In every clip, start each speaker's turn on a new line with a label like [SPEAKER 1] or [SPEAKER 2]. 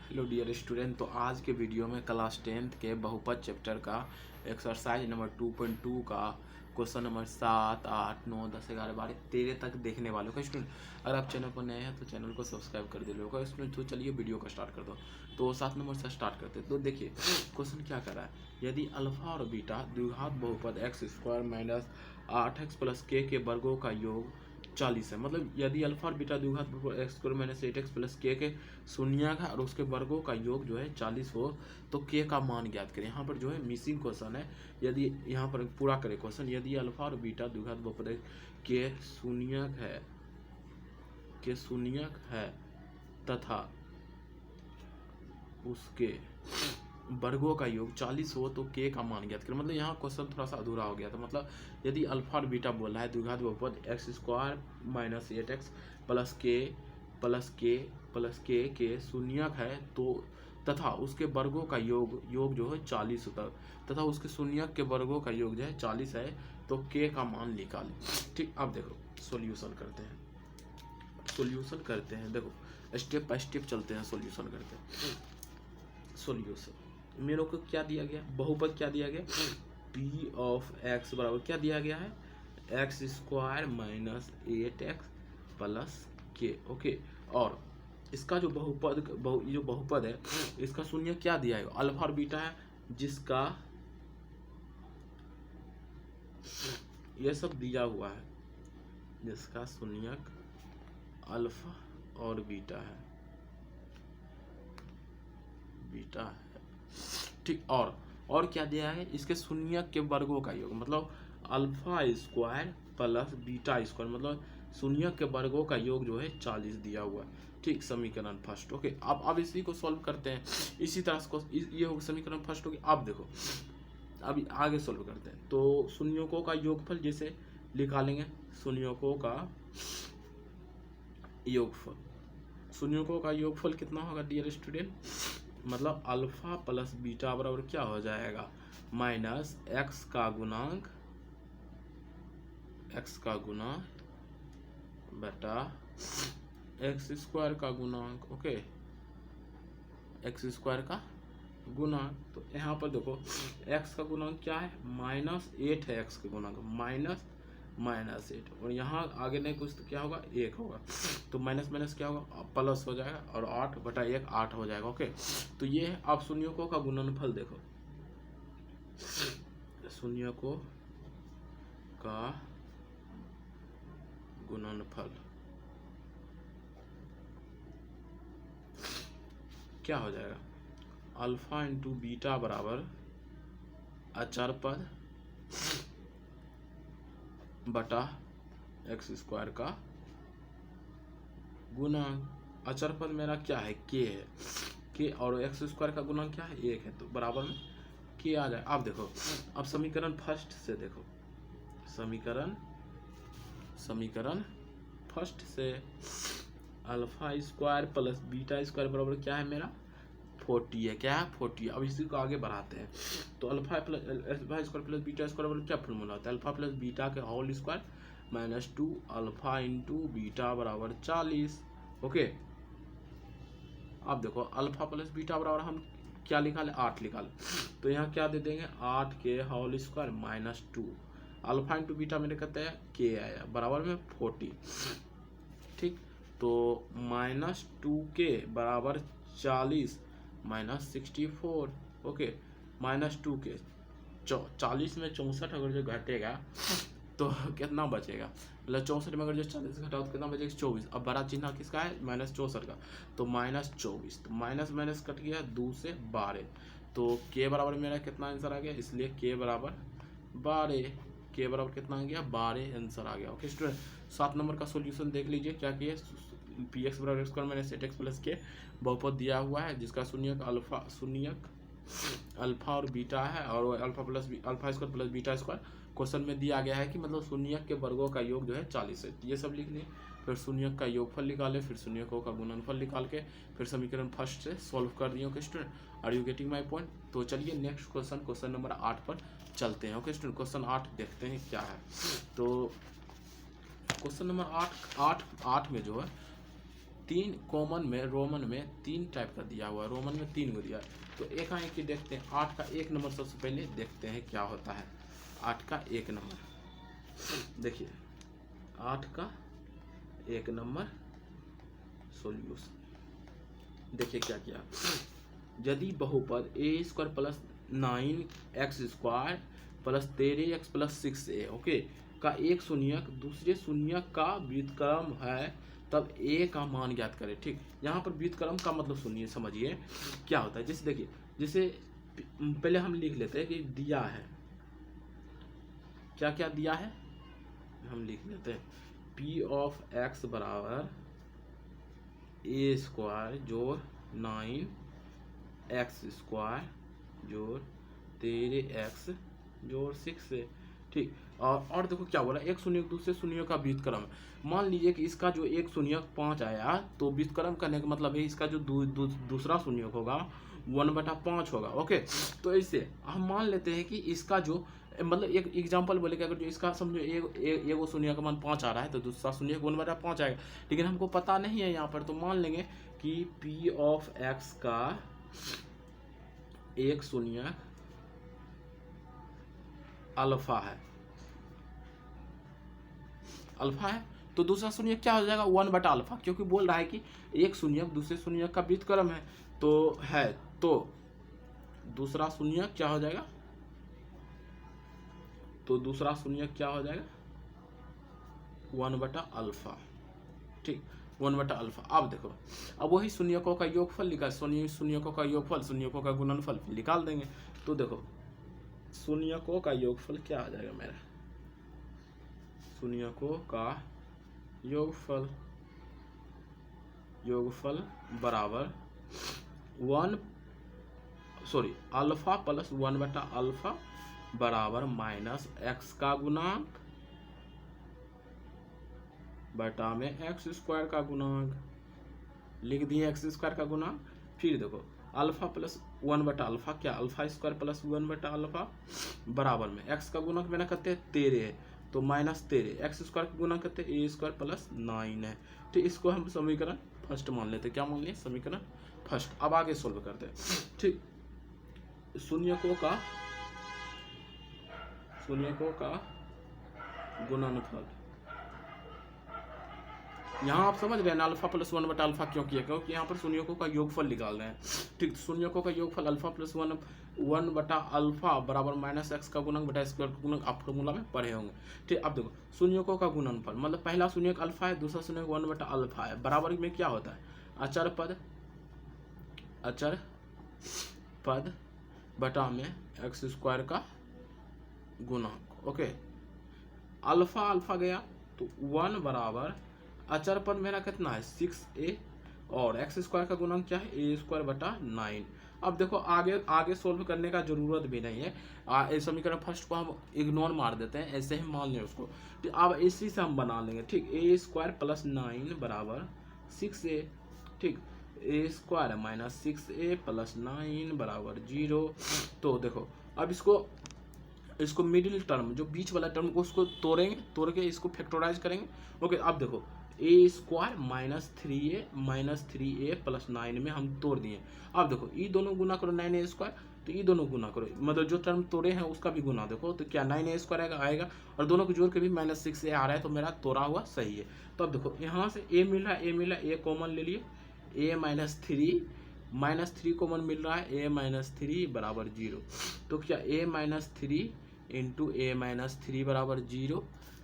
[SPEAKER 1] Hello dear student. तो आज के वीडियो में क्लास 10th के बहुपद चैप्टर का एक्सरसाइज नंबर 2.2 का क्वेश्चन नंबर 7, 8, 9, 10, 11, 12, 13 तक देखने वाले हो स्टूडेंट। अगर आप चैनल पर नए हैं तो चैनल को सब्सक्राइब कर दे होगा स्टूडेंट। तो चलिए वीडियो को स्टार्ट कर दो। तो 7 नंबर से स्टार्ट करते हैं। तो देखिए क्वेश्चन क्या कर रहा है। यदि अल्फा और बीटा द्विघात बहुपद x square minus 8x plus के वर्गों का योग 40 है। मतलब यदि अल्फा और बीटा द्विघात बहुपद x square minus 8x plus के शून्यक है और उसके वर्गों का योग जो है 40 हो तो के का मान ज्ञात करें। यहाँ पर जो है मिसिंग क्वेश्चन है। यदि यहाँ पर पूरा करें क्वेश्चन, यदि अल्फा और बीटा द्विघात बहुपद के शून्यक है तथा उसके वर्गों का योग 40 हो तो के का मान ज्ञात करें। मतलब यहाँ क्वेश्चन थोड़ा सा अधूरा हो गया था। मतलब यदि अल्फा और बीटा बोल रहा है द्विघात बहुपद x square minus 8x plus के शून्यक है तो तथा उसके वर्गों का योग जो है 40 होता है तथा उसके शून्यक के वर्गों का योग जो है 40 है तो के का मान निकालें। ठीक, अब देखो सॉल्यूशन करते हैं। देखो स्टेप बाय स्टेप चलते हैं, सॉल्यूशन करते हैं। सॉल्यूशन मेरे को क्या दिया गया, बहुपद क्या दिया गया, p ऑफ x बराबर क्या दिया गया है, x square minus 8x plus के। ओके, और इसका जो बहुपद है इसका शून्य क्या दिया है, अल्फा और बीटा है, जिसका ये सब दिया हुआ है, जिसका शून्यक अल्फा और बीटा है ठीक। और क्या दिया है, इसके शून्यक के वर्गों का योग, मतलब alpha square plus beta square, मतलब शून्यक के वर्गों का योग जो है 40 दिया हुआ है। ठीक, समीकरण फर्स्ट। ओके, अब इसी को सॉल्व करते हैं। इसी तरह से ये हो समीकरण फर्स्ट हो गया। अब देखो अभी आगे सॉल्व करते हैं। तो शून्यकों का योगफल जैसे निकालेंगे, शून्यकों का योगफल कितना होगा डियर स्टूडेंट, मतलब अल्फा प्लस बीटा बराबर क्या हो जाएगा, माइनस एक्स का गुना बटा एक्स स्क्वायर का गुणांक। ओके, एक्स स्क्वायर का गुणांक। तो यहाँ पर देखो x का गुणांक क्या है, -8 है। x का गुणांक -8 और यहाँ आगे नहीं कुछ तो क्या होगा, 1 होगा। तो माइनस क्या होगा, प्लस हो जाएगा और 8 बटा 1 8 हो जाएगा। ओके, तो ये है। आप शून्यकों का गुणनफल देखो, शून्यकों का गुणनफल क्या हो जाएगा, अल्फा इंटू बीटा बराबर अचर पद बटा एक्स स्क्वायर का गुणांक। अचर पद मेरा क्या है, के है, के, और एक्स स्क्वायर का गुणांक क्या है, 1 है, तो बराबर में के आ जाए। अब देखो, अब समीकरण फर्स्ट से देखो, समीकरण फर्स्ट से alpha square plus beta square बराबर क्या है मेरा, 40 है। क्या है, 40। अब इसी को आगे बढ़ाते हैं। तो alpha square plus beta square बराबर क्या फॉर्मूला होता है, अल्फा प्लस बीटा के whole square minus 2 alpha into beta बराबर 40। ओके, अब देखो अल्फा प्लस बीटा बराबर हम क्या निकाले, 8 निकाले। तो यहाँ क्या दे देंगे, 8 के whole square minus 2 alpha into beta मेरे कहते हैं के आया बराबर में 40। ठीक, तो -2 के बराबर 40 माइनस 64। ओके, -2 के 40 में 64 अगर जो घटेगा तो कितना बचेगा, मतलब 64 में अगर जो 40 घटाओ तो कितना बचेगा, 24। अब बड़ा चिन्ह किसका है, -64 का, तो -24। तो माइनस कट गया 2 से 12, तो के बराबर मेरा कितना आंसर आ गया, इसलिए के बराबर 12। के बराबर कितना आ गया, 12 आंसर आ गया। ओके स्टूडेंट, 7 नंबर का सॉल्यूशन देख लीजिए। क्या किया, पी एक्स बराबर x square minus 8x plus के बहुपद दिया हुआ है, जिसका शून्यक अल्फा और बीटा है, और alpha square plus beta square question में दिया गया है कि मतलब शून्यक के वर्गों का योग जो है 40 है। ये सब लिख लिए, फिर शून्यक का योगफल निकाले, फिर शून्यकों का गुणनफल निकाल के फिर समीकरण फर्स्ट से सॉल्व कर दिए। Okay student, are you getting my point. तो चलिए नेक्स्ट क्वेश्चन नंबर 8 पर चलते हैं। ओके स्टूडेंट, क्वेश्चन 8 देखते हैं क्या है। तो क्वेश्चन नंबर 8 में जो है तीन कॉमन में रोमन में 3 टाइप का दिया हुआ है, रोमन में 3 को दिया है। तो एक आए कि देखते हैं 8 का 1 नंबर, सबसे पहले देखते हैं क्या होता है 8 का 1 नंबर। देखिए 8 का 1 नंबर सॉल्यूशन। देखिए क्या किया, यदि बहुपद a square plus 9x square plus 13x plus 6a okay का एक शून्यक दूसरे शून्यक का व्युत्क्रम है, तब a का मान ज्ञात करें। ठीक, यहाँ पर व्युत्क्रम का मतलब सुनिए, समझिए क्या होता है। जैसे देखिए, जैसे पहले हम लिख लेते हैं कि दिया है, क्या क्या दिया है हम लिख लेते हैं, p ऑफ x बराबर ए स्क्वायर जोड़ 9x स्क्वायर जोड़ 13x जोड़ 6 है। ठीक, और देखो क्या बोला, एक शून्य दूसरे शून्यों का व्युत्क्रम। मान लीजिए कि इसका जो एक शून्यक 5 आया, तो व्युत्क्रम करने का मतलब है इसका जो दूसरा शून्यक होगा 1/5 होगा। ओके, तो इससे हम मान लेते हैं कि इसका जो मतलब एक एग्जांपल बोले कि अगर जो इसका समझो एगो शून्य का मान 5 आ रहा है, तो दूसरा शून्य 1/5 आएगा, लेकिन हमको पता नहीं है यहाँ पर। तो मान लेंगे कि p ऑफ x का एक शून्य अल्फा है, अल्फा है, तो दूसरा शून्य क्या हो जाएगा 1/अल्फा, क्योंकि बोल रहा है कि एक शून्य दूसरे शून्य का व्युत्क्रम है। तो दूसरा शून्य क्या हो जाएगा, तो दूसरा शून्य क्या हो जाएगा 1/अल्फा। ठीक, 1/अल्फा। अब देखो, अब वही शून्यकों का योगफल लिखा, शून्यकों का योगफल शून्यकों का गुणनफल निकाल देंगे। तो देखो शून्यकों का योगफल क्या आ जाएगा मेरा, शून्यकों का योगफल बराबर अल्फा प्लस 1/अल्फा बराबर माइनस x का गुणांक बटा में एक्स स्क्वायर का गुणांक, लिख दिए एक्स स्क्वायर का गुणांक। फिर देखो अल्फा प्लस 1/अल्फा क्या, अल्फा स्क्वायर प्लस 1/अल्फा बराबर में एक्स का गुणांक मैंने कहते हैं 13 है, तो माइनस 13, एक्स स्क्वायर का गुणांक कहते हैं ए स्क्वायर प्लस 9 है। ठीक, इसको हम समीकरण फर्स्ट मान लेते हैं। क्या मान लिए, समीकरण फर्स्ट। अब आगे सोल्व करते हैं। ठीक, शून्यकों का गुणनफल, यहाँ आप समझ रहे हैं ना, अल्फा प्लस 1/अल्फा क्यों किया, क्योंकि यहाँ पर शून्यकों का योगफल निकाल रहे हैं। ठीक, शून्यकों का योगफल अल्फा प्लस 1/अल्फा बराबर माइनस एक्स का गुणक बटा स्क्वायर का गुणक, आप फॉर्मूला में पढ़े होंगे। ठीक, अब देखो शून्यकों का गुणनफल मतलब पहला शून्यक अल्फा है, दूसरा शून्यक 1/अल्फा है, बराबर में क्या होता है अचर पद बटा में एक्स स्क्वायर का गुणक। ओके, अल्फा गया तो 1 बराबर अचर पद मेरा कितना है 6a, और एक्स स्क्वायर का गुणक क्या है ए स्क्वायर बटा 9। अब देखो आगे सोल्व करने का जरूरत भी नहीं है, समीकरण फर्स्ट को हम इग्नोर मार देते हैं, ऐसे ही मान लें उसको। तो अब इसी से हम बना लेंगे। ठीक, ए स्क्वायर प्लस 9 बराबर 6a। ठीक, ए स्क्वायर माइनस 6a प्लस 9 बराबर 0। तो देखो अब इसको मिडिल टर्म जो बीच वाला टर्म को उसको तोड़ के इसको फैक्टराइज करेंगे। ओके, अब देखो ए स्क्वायर माइनस 3a प्लस 9 में हम तोड़ दिए। अब देखो ये दोनों गुना करो 9a स्क्वायर, तो ये दोनों गुना करो, मतलब जो टर्म तोड़े हैं उसका भी गुना देखो, तो क्या 9a स्क्वायर आएगा और दोनों को जोड़ के भी माइनस 6a आ रहा है, तो मेरा तोड़ा हुआ सही है। तो अब देखो यहाँ से a मिल रहा है, a कॉमन ले लिए, a माइनस 3 कॉमन मिल रहा है, a माइनस 3 बराबर 0। तो क्या a minus 3 into a minus 3 बराबर 0।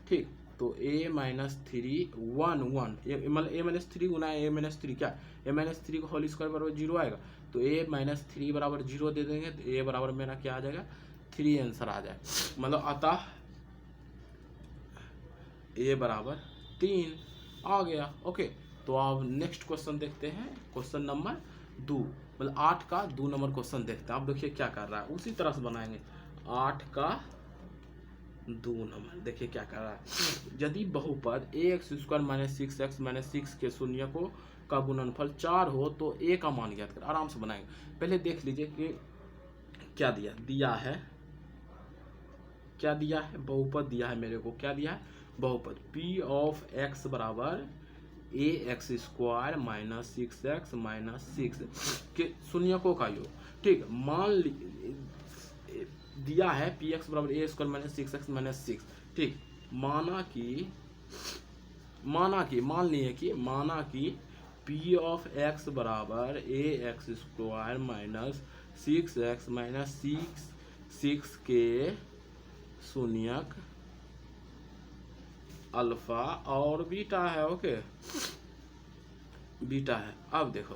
[SPEAKER 1] ठीक, तो a माइनस 3 मतलब a minus 3 Guna a minus 3 क्या, a माइनस 3 का होल स्क्वायर बराबर 0 आएगा, तो a माइनस 3 बराबर 0 दे देंगे, तो a बराबर मेरा क्या आ जाएगा 3 आंसर आ जाए, मतलब अतः a बराबर 3 आ गया। ओके, तो अब नेक्स्ट क्वेश्चन देखते हैं, क्वेश्चन नंबर 2, मतलब 8 का 2 नंबर क्वेश्चन देखते हैं। अब देखिए क्या कर रहा है, उसी तरह से बनाएंगे 8 का 2 नंबर। देखिए क्या कर रहा है, यदि बहुपद ax square minus 6x minus 6 के शून्यकों का गुणनफल 4 हो तो a का मान ज्ञात कर। आराम से बनाएंगे, पहले देख लीजिए कि क्या दिया है बहुपद दिया है मेरे को, क्या दिया है बहुपद p ऑफ x बराबर a x square minus 6x minus 6 के शून्यकों का योग। ठीक, मान दिया है पी एक्स बराबर ए स्क्वायर माइनस 6x माइनस 6। ठीक, माना कि पी ऑफ एक्स बराबर a x square minus 6x minus 6 के शून्यक अल्फा और बीटा है। ओके, बीटा है। अब देखो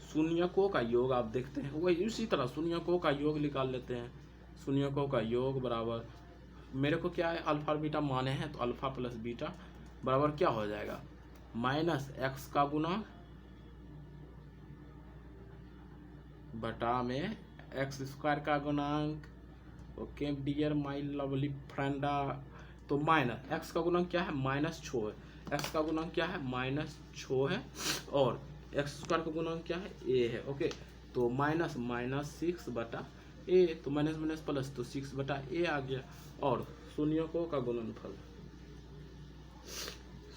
[SPEAKER 1] शून्यकों का योग आप देखते हैं, वही उसी तरह शून्यकों का योग निकाल लेते हैं। शून्यकों का योग बराबर, मेरे को क्या है, अल्फा और बीटा माने हैं, तो अल्फा प्लस बीटा बराबर क्या हो जाएगा, माइनस एक्स का गुणा बटा में एक्स स्क्वायर का गुणांक। ओके डियर माय लवली फ्रेंडा, तो माइनस एक्स का गुणांक क्या है, -6 है। एक्स का गुणांक क्या है, -6 है, और एक्स स्क्वायर का गुणांक क्या है, ए है। ओके, तो माइनस 6 बटा ए, तो माइनस माइनस प्लस, तो 6 बटा ए आ गया। और शून्यकों का गुणनफल,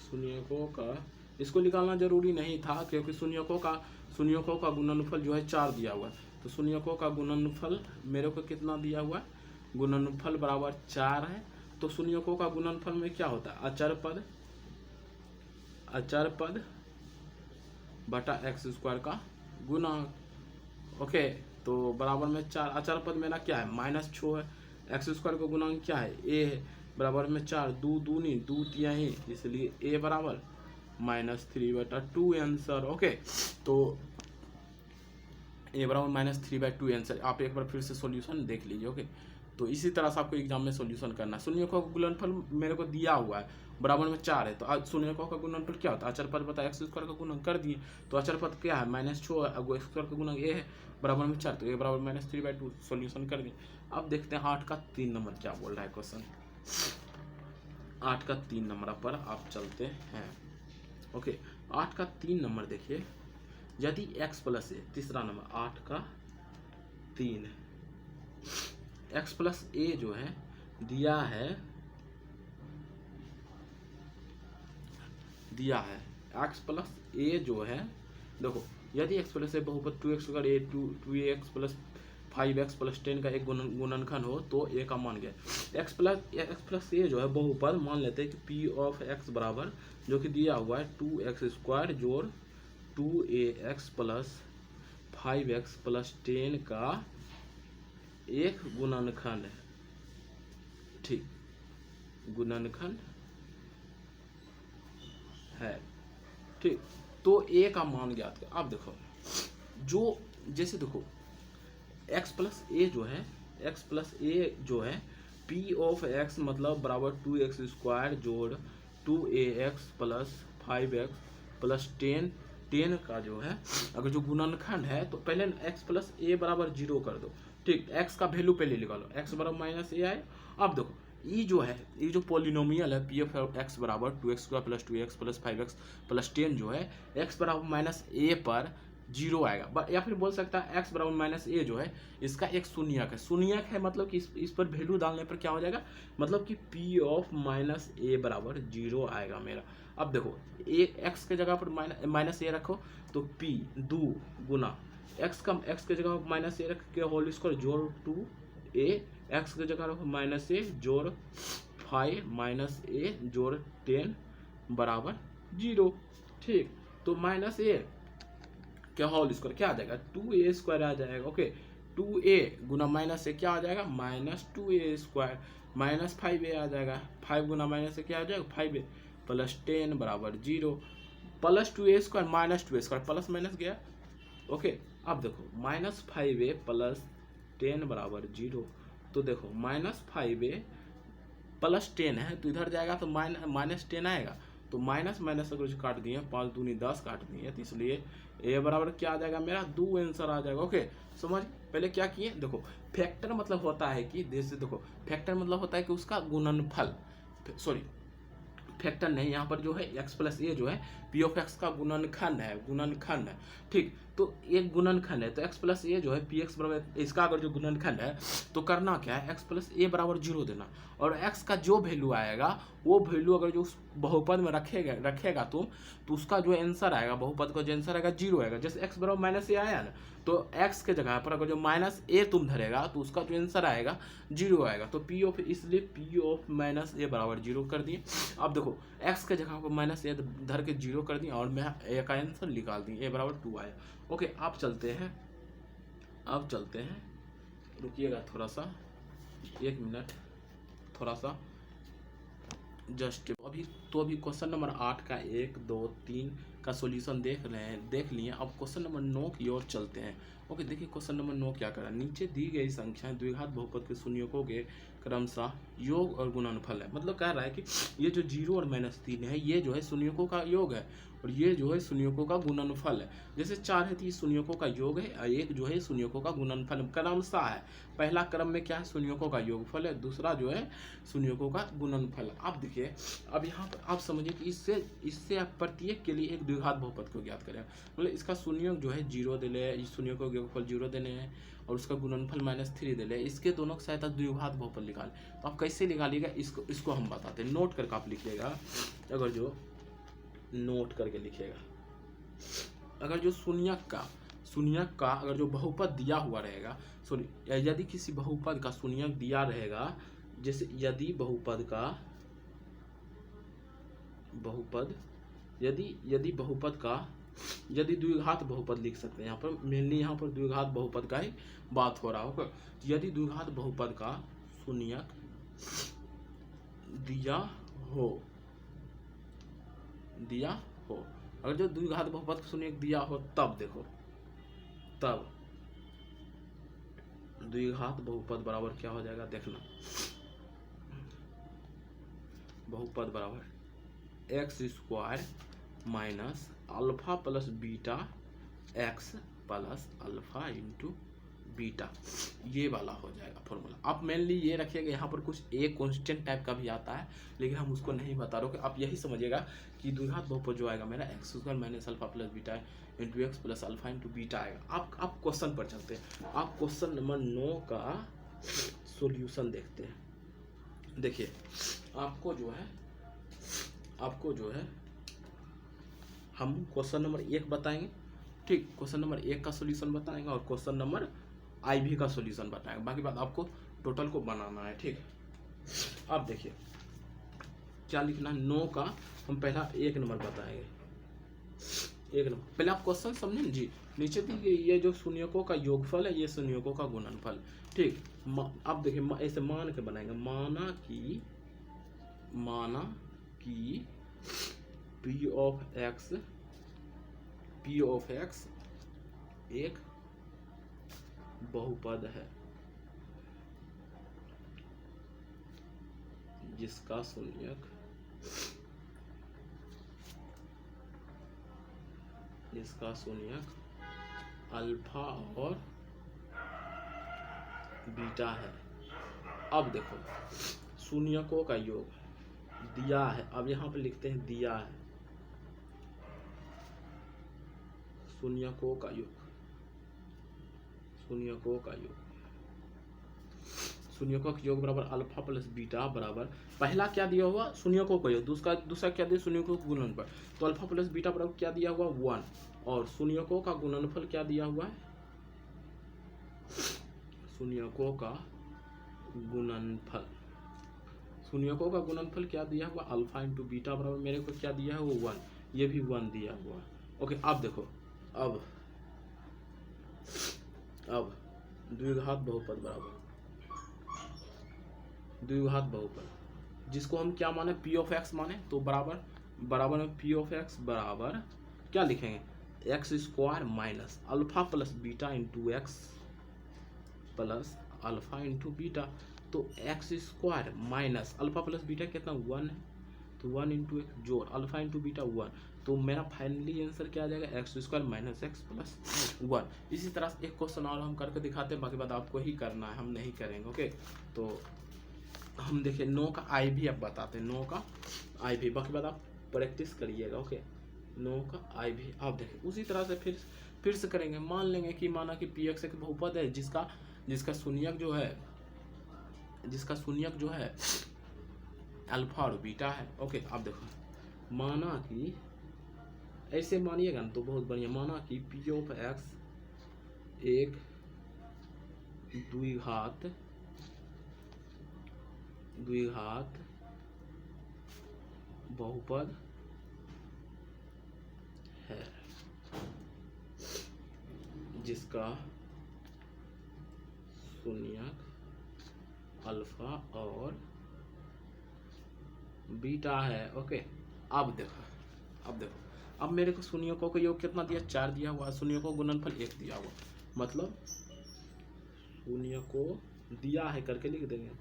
[SPEAKER 1] शून्यकों का इसको निकालना जरूरी नहीं था, क्योंकि शून्यकों का गुणनफल जो है 4 दिया हुआ है। तो शून्यकों का गुणनफल मेरे को कितना दिया हुआ है, गुणनफल बराबर 4 है। तो शून्यकों का गुणनफल में क्या होता है, अचर पद बटा एक्स स्क्वायर का गुणांक। ओके, तो बराबर में 4, अचर पद मेरा क्या है, -6 है, एक्स स्क्वायर का गुणांक क्या है, ए है, बराबर में 4, 2 दूनी 2 तिहाई, इसलिए ए बराबर -3/2 आंसर। ओके, तो ए बराबर -3/2 आंसर। आप एक बार फिर से सॉल्यूशन देख लीजिए। ओके, तो इसी तरह से आपको एग्जाम में सॉल्यूशन करना है। शून्यकों का गुणनफल मेरे को दिया हुआ है, बराबर में 4 है, तो आज शून्यकों का गुणनफल क्या होता है, अचर पद बता एक्स स्क्वायर का गुणन कर दिए, तो अचर पद क्या है, -6 है, अब एक्स स्क्वायर का गुणन ए है, बराबर में 4, तो ए बराबर -3/2 सॉल्यूशन कर दिए। अब देखते हैं 8 का 3 नंबर क्या बोल रहा है क्वेश्चन। 8 का 3 नंबर पर आप चलते हैं। ओके, 8 का 3 नंबर देखिए, यदि x प्लस ए, तीसरा नंबर 8 का 3, x प्लस ए जो है दिया है x प्लस ए जो है, देखो यदि x प्लस ए बहुपद 2x अगर ए 2x प्लस 5x प्लस 10 का एक गुणनखंड हो, तो ए का मान गया। x प्लस ए जो है बहुपद, मान लेते हैं कि p ऑफ x बराबर, जो कि दिया हुआ है 2x स्क्वायर जोड़ 2ax प्लस 5x प्लस 10 का एक गुणनखंड है। ठीक, गुणनखंड है। ठीक, तो ए का मान ज्ञात कर। अब देखो, जो जैसे देखो x प्लस ए जो है p ऑफ x मतलब बराबर 2x स्क्वायर जोड़ 2ax प्लस 5x प्लस 10 का जो है, अगर जो गुणनखंड है, तो पहले x प्लस ए बराबर 0 कर दो। ठीक, x का वैल्यू पहले निकालो, x बराबर -a आए। अब देखो ये जो है, ये जो पॉलिनोमियल है पी ऑफ एक्स बराबर 2x square plus 2x plus 5x plus 10 जो है, x बराबर -a पर 0 आएगा, या फिर बोल सकता है x बराबर -a जो है इसका एक शून्यक है, मतलब कि इस पर वैल्यू डालने पर क्या हो जाएगा, मतलब कि p ऑफ -a बराबर 0 आएगा मेरा। अब देखो x के जगह पर -a रखो, तो p 2 गुना x के जगह -a रख के होल स्क्वायर जोड़ 2a, x के जगह रखो -a जोड़ 5 -a जोड़ 10 बराबर 0। ठीक, तो -a क्या होल स्क्वायर क्या आ जाएगा, 2a स्क्वायर आ जाएगा। ओके, 2a गुना -a क्या आ जाएगा, -2a स्क्वायर, -5a आ जाएगा, 5 गुना -a क्या आ जाएगा, 5a प्लस 10 बराबर 0, plus 2a square -2a square plus minus गया। ओके, अब देखो -5a प्लस 10 बराबर 0, तो देखो -5a प्लस 10 है, तो इधर जाएगा तो -10 आएगा, तो माइनस अगर जो काट दिए 5 दूनी 10 काट दिए, तो इसलिए ए बराबर क्या आ जाएगा मेरा 2 आंसर आ जाएगा। ओके, समझ पहले क्या किए, देखो फैक्टर मतलब होता है कि जैसे देखो फैक्टर मतलब होता है कि उसका गुणनफल, सॉरी फैक्टर नहीं, यहाँ पर जो है x प्लस ए जो है पी ऑफ एक्स का गुणनखंड है, ठीक। तो एक गुणनखंड है, तो एक्स प्लस ए जो है पी एक्स बराबर, इसका अगर जो गुणनखंड है तो करना क्या है, एक्स प्लस ए बराबर 0 देना, और एक्स का जो वैल्यू आएगा वो वैल्यू अगर जो उस बहुपद में रखेगा तो उसका जो आंसर आएगा, बहुपद का जो आंसर आएगा 0 आएगा। जैसे एक्स बराबर माइनस ए आया ना, तो एक्स के जगह पर अगर जो माइनस ए तुम धरेगा तो उसका जो आंसर आएगा 0 आएगा। तो पी ऑफ, इसलिए पी ऑफ माइनस ए बराबर 0 कर दिए। अब देखो एक्स के जगह पर माइनस ए धर के 0 कर दिए और मैं ए का आंसर निकाल दी, ए बराबर 2 आया। ओके, अब चलते हैं, रुकिएगा थोड़ा सा, 1 मिनट, थोड़ा सा जस्ट अभी क्वेश्चन नंबर 8 का 1 2 3 का सॉल्यूशन देख लिए। अब क्वेश्चन नंबर 9 की ओर चलते हैं। ओके, देखिए क्वेश्चन नंबर 9 क्या कर रहा है, नीचे दी गई संख्याएं द्विघात बहुपद के शून्यकों के क्रमशः योग और गुणनफल है। मतलब कह रहा है कि ये जो 0 और -3 है ये जो है शून्यकों का योग है और ये जो है शून्यकों का गुणनफल है। जैसे 4 है तो ये शून्यकों का योग है और 1 जो है शून्यकों का गुणनफल क्रमशः है। पहला क्रम में क्या है, शून्यकों का योगफल है, दूसरा जो है शून्यकों का गुणनफल। आप देखिए, अब यहाँ पर आप समझिए कि इससे आप प्रत्येक के लिए एक द्विघात बहुपद को ज्ञात करें। मतलब इसका शून्यक जो है 0 दे ले, शून्यकों का योगफल 0 देने हैं और उसका गुणनफल -3 दे ले, इसके दोनों की सहायता द्विघात बहुपद निकाल। तो आप कैसे निकालिएगा इसको हम बताते हैं। नोट करके आप लिखिएगा, अगर जो नोट करके लिखिएगा, अगर जो शून्यक का अगर जो बहुपद दिया हुआ रहेगा, सॉरी, यदि किसी बहुपद का शून्यक दिया रहेगा, जैसे यदि बहुपद यदि द्विघात बहुपद लिख सकते हैं, यहाँ पर मेनली यहाँ पर द्विघात बहुपद का ही बात हो रहा होगा। यदि द्विघात बहुपद का शून्यक दिया हो, अगर जो द्विघात बहुपद का शून्यक दिया हो, तब देखो, तब द्विघात बहुपद बराबर क्या हो जाएगा, देखना, बहुपद बराबर x square minus alpha plus beta x plus alpha into beta, ये वाला हो जाएगा फॉर्मूला। आप मेनली ये रखिएगा, यहाँ पर कुछ एक कांस्टेंट टाइप का भी आता है लेकिन हम उसको नहीं बता रहे। आप यही समझिएगा कि द्विघात बहुपद जो आएगा मेरा x square minus alpha plus beta into x plus alpha into beta आएगा। आप क्वेश्चन पर चलते हैं, आप क्वेश्चन नंबर 9 का सॉल्यूशन देखते हैं। देखिए आपको जो है हम क्वेश्चन नंबर 1 बताएंगे, ठीक, क्वेश्चन नंबर 1 का सॉल्यूशन बताएंगे और क्वेश्चन नंबर IV का सॉल्यूशन बताएंगे, बाकी बात आपको टोटल को बनाना है, ठीक। अब देखिए क्या लिखना है, 9 का हम पहला 1 नंबर बताएंगे। 1 नंबर पहले आप क्वेश्चन समझे ना जी, नीचे दी ये जो शून्यकों का योगफल है, ये शून्यकों का गुणनफल, ठीक। अब देखिए ऐसे मान के बनाएंगे, माना कि P ऑफ एक्स एक बहुपद है जिसका शून्यक अल्फा और बीटा है। अब देखो शून्यकों का योग दिया है, अब यहाँ पे लिखते हैं दिया है, शून्यकों का योग बराबर अल्फा प्लस बीटा बराबर, पहला क्या दिया हुआ, शून्यकों का योग, दूसरा क्या दिया, शून्यकों का गुणनफल। तो अल्फा प्लस बीटा बराबर क्या दिया हुआ, 1, और शून्यकों का गुणनफल क्या दिया हुआ है, शून्यकों का गुणनफल क्या दिया हुआ, अल्फा इंटू बीटा बराबर मेरे को क्या दिया है, वो 1, ये भी 1 दिया हुआ है। ओके, अब देखो, अब द्विघात बहुपद जिसको हम क्या माने, P ऑफ एक्स माने, तो बराबर में P ऑफ एक्स बराबर क्या लिखेंगे, x square minus alpha plus beta into x plus alpha into beta. तो x square minus alpha plus beta कितना, 1 है, तो 1 इंटू एक्स जोड़ अल्फा इंटू बीटा 1, तो मेरा फाइनली आंसर क्या आ जाएगा, x square minus x plus 1। इसी तरह से एक क्वेश्चन और हम करके दिखाते हैं, बाकी बात आपको ही करना है, हम नहीं करेंगे। ओके, तो हम देखिए 9 का IV अब बताते हैं, 9 का IV, बाकी बात आप प्रैक्टिस करिएगा। ओके, नो का आई भी। आप देखें उसी तरह से फिर से करेंगे। मान लेंगे कि माना कि पी एक्स एक बहुपद है जिसका जिसका शून्यक जो है अल्फा और बीटा है। ओके अब देखो माना कि ऐसे मानिएगा ना तो बहुत बढ़िया। माना कि पी ऑफ एक्स एक द्विघात बहुपद है जिसका शून्यक अल्फा और बीटा है। ओके अब देखो अब मेरे को शून्यकों का योग कितना दिया, 4 दिया हुआ। शून्यकों का गुणनफल 1 दिया हुआ, मतलब शून्यकों दिया है करके लिख देंगे,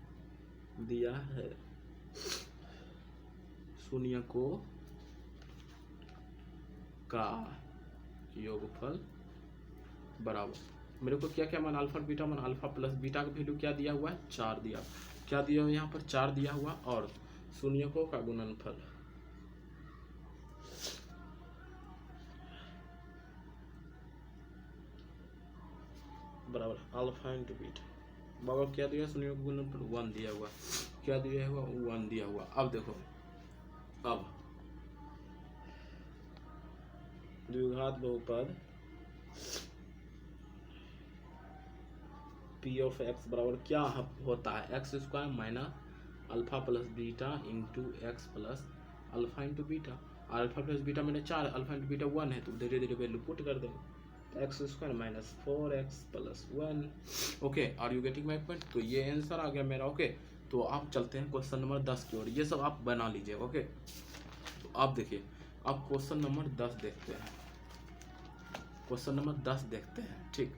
[SPEAKER 1] दिया है शून्यकों का योगफल बराबर। मेरे को क्या क्या मान अल्फा बीटा मान अल्फा प्लस बीटा का वैल्यू क्या दिया हुआ है, 4 दिया। क्या दिया हुआ यहाँ पर 4 दिया हुआ और शून्यकों का गुणनफल बराबर अल्फा इंटू बीटा बराबर क्या दिया, शून्यकों का गुणनफल 1 दिया हुआ। क्या दिया हुआ 1 दिया हुआ। अब देखो अब द्विघात बहुपद पी ऑफ एक्स बराबर क्या होता है, x square minus alpha plus beta into x plus alpha into beta. Alpha plus beta मैंने 4, अल्फा इंटू बीटा 1 है तो धीरे धीरे वैल्यू पुट कर देंगे। X square minus 4x plus 1। Okay are you getting my point. तो ये answer आ गया मेरा। ओके तो आप चलते हैं क्वेश्चन नंबर 10 की ओर। ये सब आप बना लीजिए। ओके तो आप देखिए आप क्वेश्चन नंबर 10 देखते हैं। क्वेश्चन नंबर 10 देखते हैं। ठीक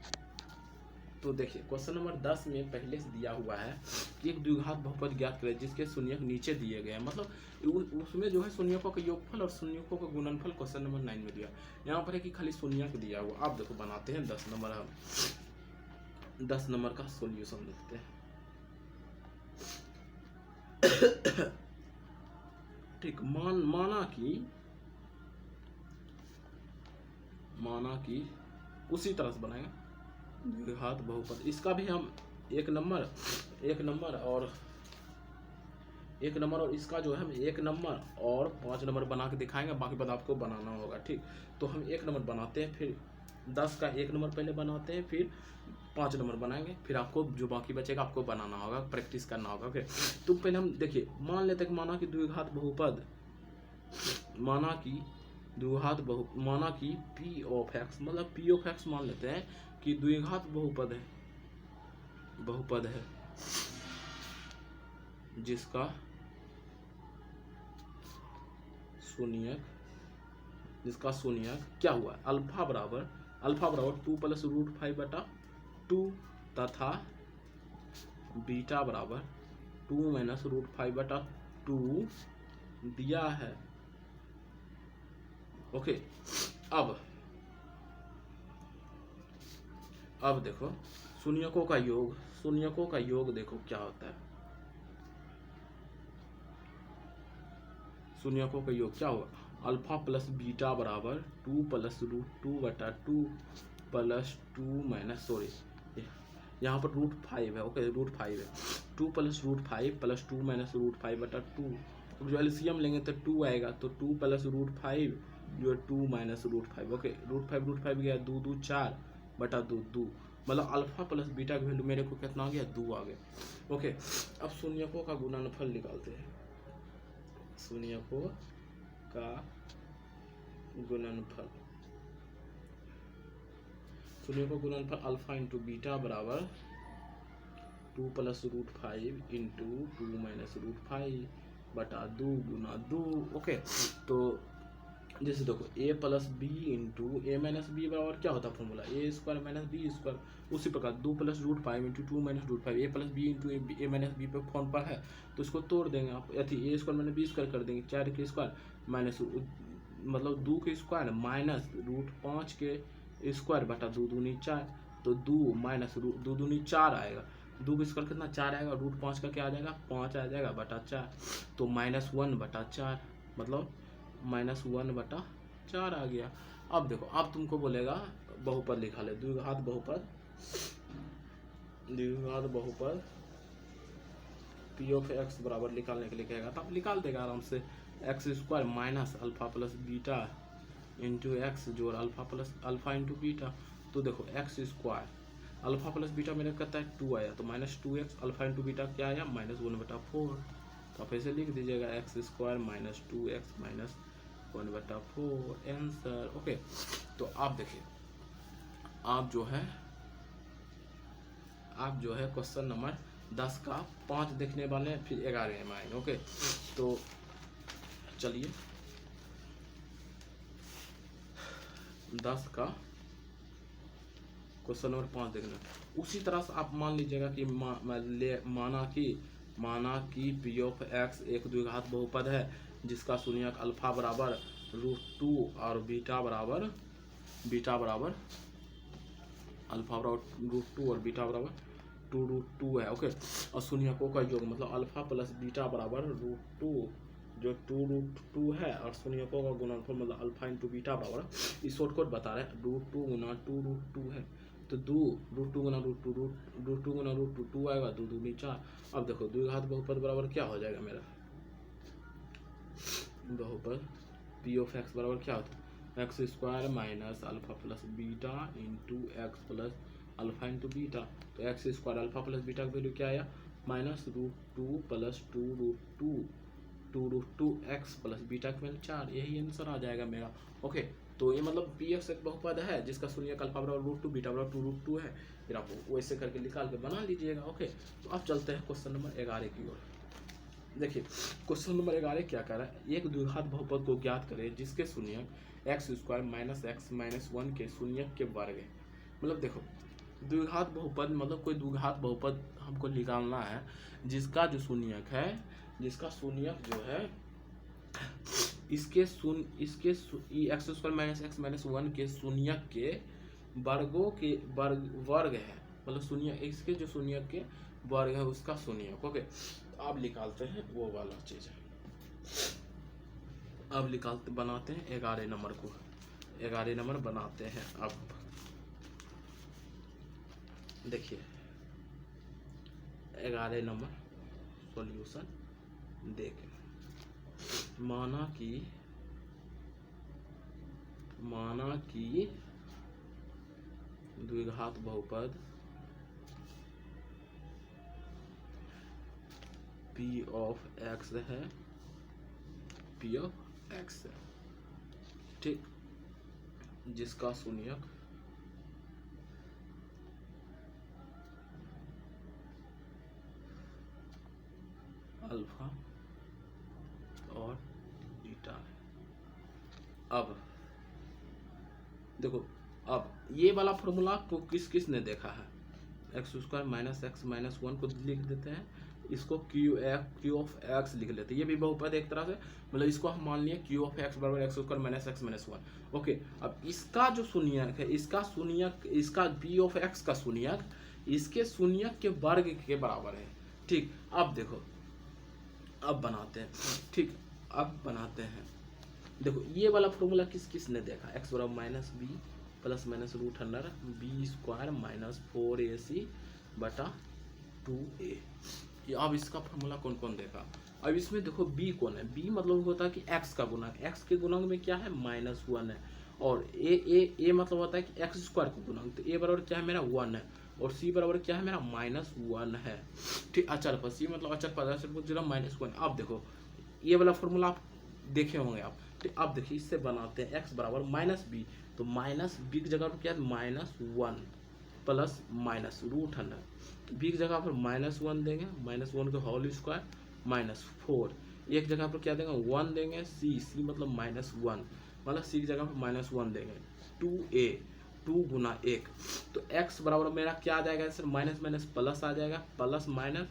[SPEAKER 1] तो देखिए क्वेश्चन नंबर 10 में पहले से दिया हुआ है कि एक द्विघात बहुपद ज्ञात करें जिसके शून्यक नीचे दिए गए हैं। मतलब उसमें जो है शून्यकों का योगफल और शून्यकों का गुणनफल क्वेश्चन नंबर 9 में दिया। यहाँ पर है कि खाली शून्यक दिया हुआ। आप देखो बनाते हैं 10 नंबर। हम 10 नंबर का सॉल्यूशन देखते हैं। ठीक माना कि उसी तरह से बनाएंगे द्विघात बहुपद। इसका भी हम एक नंबर और इसका जो है हम 1 नंबर और 5 नंबर बना के दिखाएंगे। बाकी बात आपको बनाना होगा। ठीक तो हम 1 नंबर बनाते हैं, फिर 10 का 1 नंबर पहले बनाते हैं, फिर 5 नंबर बनाएंगे, फिर आपको जो बाकी बचेगा आपको बनाना होगा, प्रैक्टिस करना होगा। ओके तो पहले हम देखिए मान लेते हैं माना कि द्विघात बहुपद माना कि पी ऑफ एक्स मतलब पी ऑफ एक्स मान लेते हैं कि द्विघात बहुपद है जिसका शून्यक क्या हुआ, अल्फा बराबर 2 प्लस रूट 5 बटा 2 तथा बीटा बराबर 2 माइनस रूट 5 बटा 2 दिया है। ओके अब देखो शून्यकों का योग देखो क्या होता है। शून्यकों का योग क्या होगा, अल्फा प्लस बीटा बराबर 2 प्लस रूट 2 बटा 2 प्लस 2 माइनस यहाँ पर रूट 5 है। ओके रूट 5 है। 2 plus root 5 plus 2 minus root 5 बटा 2। जो एलसीएम लेंगे तो 2 आएगा, तो 2 प्लस रूट 5 जो है 2 माइनस रूट 5। ओके रूट 5 गया 2 2 4 बटा 2 मतलब अल्फा प्लस बीटा का वैल्यू मेरे को कितना आ गया, 2 आ गया। ओके अब शून्यकों का गुणनफल निकालते हैं। शून्यकों का गुणनफल अल्फा इंटू बीटा बराबर 2 plus root 5 into 2 minus root 5 बटा 2 गुना 2। ओके तो जैसे देखो a plus B into A minus B बराबर क्या होता है formula, A square minus B square. उसी प्रकार 2 plus root 5 into 2 minus root 5 A plus B into A minus B पे फॉर्म पर है तो इसको तोड़ देंगे आप, अथी A square minus B square कर देंगे, 4 के स्क्वायर माइनस मतलब 2 के स्क्वायर माइनस रूट 5 के स्क्वायर बटा 2 दूनी 4 तो 2 माइनस 2 दूनी 4 आएगा। 2 का स्क्वायर कितना 4 आएगा, रूट 5 का क्या आ जाएगा 5 आ जाएगा बटा 4 तो -1 बटा 4 मतलब -1 बटा 4 आ गया। अब देखो, अब तुमको बोलेगा बहुपद लिखा ले, द्विघात बहुपद पी ऑफ एक्स बराबर निकालने के लिए कहेगा तो आप निकाल देगा आराम से। X square minus alpha plus beta into x जोड़ alpha plus alpha into beta. तो देखो x square alpha plus beta मेरे कहता है 2 आया, तो -2x अल्फा इंटू बीटा क्या आया -1/4। तो आप ऐसे लिख दीजिएगा x square -2x -1/4 answer. Okay, तो आप देखिए, आप जो है क्वेश्चन नंबर 10 का 5 देखने वाले हैं, फिर 11 में आएंगे। ओके, तो चलिए 10 का क्वेश्चन नंबर 5 देखना। उसी तरह से आप मान लीजिएगा कि माना कि पी ऑफ एक्स एक द्विघात बहुपद है जिसका शून्यक अल्फा बराबर √2 और बीटा बराबर अल्फा बराबर √2 और बीटा बराबर 2√2 है। ओके, और शून्यकों का योग मतलब अल्फा प्लस बीटा बराबर √2 जो 2√2 है, और शून्यकों का गुणनफल मतलब अल्फा इंटू बीटा बराबर, इस शॉर्टकट बता रहे हैं, √2 गुना 2√2 है तो 2√2 गुना √2 गुना √2 आएगा, 2 दूनी 4। अब देखो द्विघात बहुपद बराबर क्या हो जाएगा मेरा बहुपद पी ऑफ एक्स बराबर क्या होता है, x square minus alpha plus beta into x plus alpha into beta. तो x square alpha plus beta का वैल्यू क्या आया -√2 प्लस 2√2 एक्स प्लस बीटा का वैल्यू 4, यही आंसर आ जाएगा मेरा। ओके, तो ये मतलब पी एक्स एक बहुपद है जिसका शून्यक अल्फा बराबर √2 बीटा बराबर 2√2 है। फिर आप वैसे करके निकाल के बना लीजिएगा। ओके, तो अब चलते हैं क्वेश्चन नंबर 11 की ओर। देखिए क्वेश्चन नंबर 11 क्या कह रहा है, एक द्विघात बहुपद को ज्ञात करें जिसके शून्यक x square minus x minus 1 के शून्यक के वर्ग है। मतलब देखो द्विघात बहुपद मतलब कोई द्विघात बहुपद हमको निकालना है जिसका जो शून्यक है, जिसका शून्यक जो है इसके x square minus x minus 1 के शून्यक के वर्गों के वर्ग है, मतलब शून्य इसके जो शून्यक के वर्ग है उसका शून्यक। ओके, तो अब निकालते हैं वो वाला चीज है। अब निकालते बनाते हैं 11 नंबर को, 11 नंबर बनाते हैं। अब देखिए 11 नंबर सॉल्यूशन देखें। माना कि द्विघात बहुपद पी ऑफ एक्स है, पी ऑफ एक्स है, ठीक, जिसका शून्यक अल्फा और बीटा है। अब देखो, अब ये वाला फॉर्मूला को किसने देखा है, x square minus x minus 1 को लिख देते हैं, इसको क्यू ऑफ एक्स लिख लेते हैं। ये भी बहुपद एक तरह से, मतलब इसको हम मान लिए क्यू ऑफ एक्स बराबर x square minus x minus 1। Okay, अब इसका जो शून्यक है, इसका पी ऑफ एक्स का शून्यक इसके शून्यक के वर्ग के बराबर है। ठीक, अब देखो, अब बनाते हैं। ठीक, अब बनाते हैं। देखो ये वाला फॉर्मूला किसने देखा, एक्स बराबर minus B plus minus √100 B square minus 4ac बटा 2a। अब इसका फॉर्मूला कौन कौन देखा। अब इसमें देखो b कौन है, b मतलब होता है कि x का गुणक, x के गुणक में क्या है -1 है, और a मतलब होता है कि x स्क्वायर का गुणक, तो a बराबर क्या है मेरा 1 है, और c बराबर क्या है मेरा -1 है। ठीक, अचर पर c मतलब अचर पर -1। अब देखो ये वाला फॉर्मूला आप देखे होंगे आप। ठीक, अब देखिए इससे बनाते हैं x बराबर -b, तो -b की जगह पर क्या है -1 प्लस माइनस √100, b की जगह पर -1 देंगे, -1 के होल स्क्वायर -4, एक जगह पर क्या देंगे 1 देंगे, c मतलब -1, मतलब c की जगह पर -1 देंगे, 2a 2 गुना 1, तो x बराबर मेरा क्या आ जाएगा सर, माइनस माइनस प्लस आ जाएगा, plus minus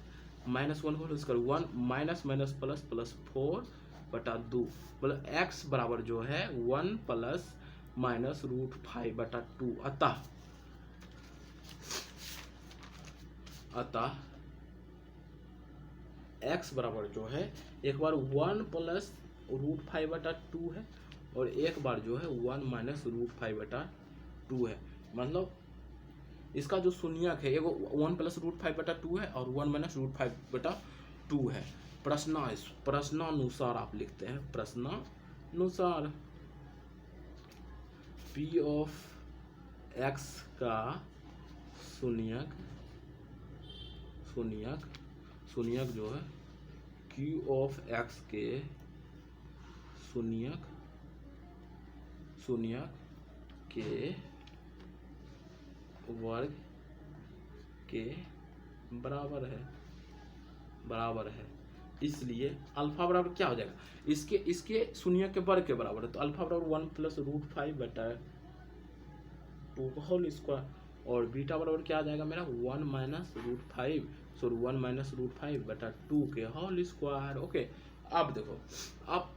[SPEAKER 1] -1 whole square 1 minus minus plus plus 4 बटा 2, मतलब x बराबर जो है 1 प्लस माइनस √5 बटा 2। अतः x बराबर जो है एक बार 1 प्लस √5 बटा 2 है, और एक बार जो है 1 माइनस रूट 5/2 है। मतलब इसका जो शून्यक है एगो 1 प्लस रूट 5/2 है और 1 माइनस रूट 5/2 है। प्रश्नानुसार आप लिखते हैं, प्रश्नानुसार पी ऑफ एक्स का शून्यक जो है क्यू ऑफ एक्स के शून्यक के वर्ग के बराबर है। इसलिए अल्फा बराबर क्या हो जाएगा, इसके शून्य के वर्ग के बराबर है, तो अल्फा बराबर 1 प्लस रूट 5/2 होल स्क्वायर, और बीटा बराबर क्या आ जाएगा मेरा 1 माइनस रूट 5/2 के होल स्क्वायर। ओके, अब देखो, अब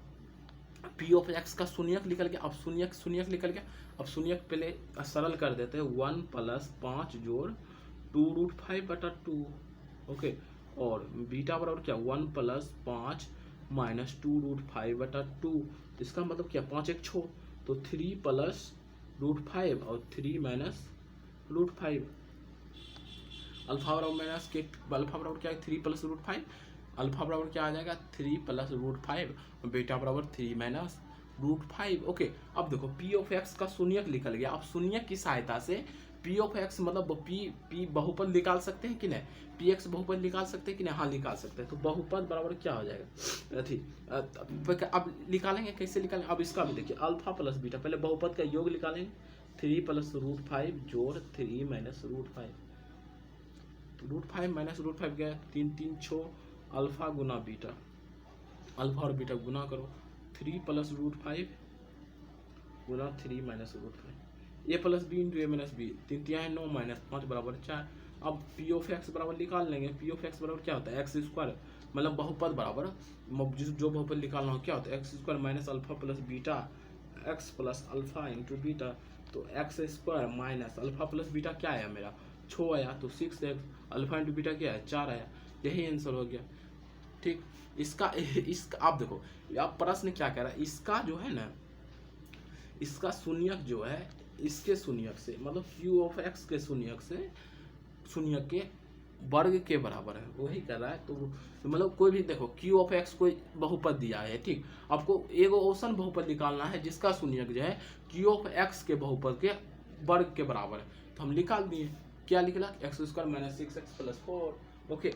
[SPEAKER 1] पी ऑफ एक्स का शून्यक निकल गया। अब शून्यक निकल गया। अब शून्यक पहले सरल कर देते हैं, 1 प्लस 5 जोड़ 2 रूट 5/2। ओके, और बीटा बराबर क्या 1 प्लस 5 माइनस 2 रूट 5/2। इसका मतलब क्या 5 एक 6, तो 3 प्लस रूट 5 और 3 माइनस रूट 5। अल्फा बराबर क्या है 3 प्लस रूट 5। अल्फा बराबर क्या आ जाएगा 3 प्लस रूट 5, बीटा बराबर 3 माइनस रूट 5। ओके, अब देखो पी ऑफ एक्स का शून्यक निकल गया। अब शून्यक की सहायता से पी ऑफ एक्स मतलब पी बहुपद निकाल सकते हैं कि नहीं, पी एक्स बहुपद निकाल सकते हैं कि नहीं, हाँ निकाल सकते हैं। तो बहुपद बराबर क्या हो जाएगा, ठीक। अब निकालेंगे, कैसे निकालेंगे, अब इसका भी देखिए अल्फा प्लस बीटा, पहले बहुपद का योग निकालेंगे, 3 प्लस रूट 5 जोड़ 3 minus root 5। Root 5 minus root 5 गया 3 3 6, अल्फा गुना बीटा, अल्फा और बीटा गुना करो, 3 प्लस रूट 5 गुना 3 minus root 5, A plus B into A minus B, 3 3 है 9 माइनस 5 बराबर 4। अब पी ऑफ एक्स बराबर निकाल लेंगे। पी ऑफ एक्स बराबर क्या होता है एक्स स्क्वायर, मतलब बहुपद बराबर जो बहुपद निकालना हो क्या होता है x square minus alpha plus beta x plus alpha into beta. तो x square minus alpha plus beta क्या आया मेरा 6 आया, तो 6x अल्फा इंटू बीटा क्या है 4 आया। यही आंसर हो गया, ठीक। इसका आप देखो, आप प्रश्न क्या कह रहा है, इसका जो है ना, इसका शून्यक जो है इसके शून्यक से मतलब क्यू ऑफ एक्स के शून्यक से शून्यक के वर्ग के बराबर है, वही कर रहा है। तो मतलब कोई भी देखो क्यू ऑफ एक्स कोई बहुपद दिया है, ठीक, आपको एगो औसन बहुपद निकालना है जिसका शून्यक जो है क्यू ऑफ एक्स के बहुपद के वर्ग के बराबर है। तो हम निकाल दिए, क्या निकला x² minus 6x plus 4। Okay,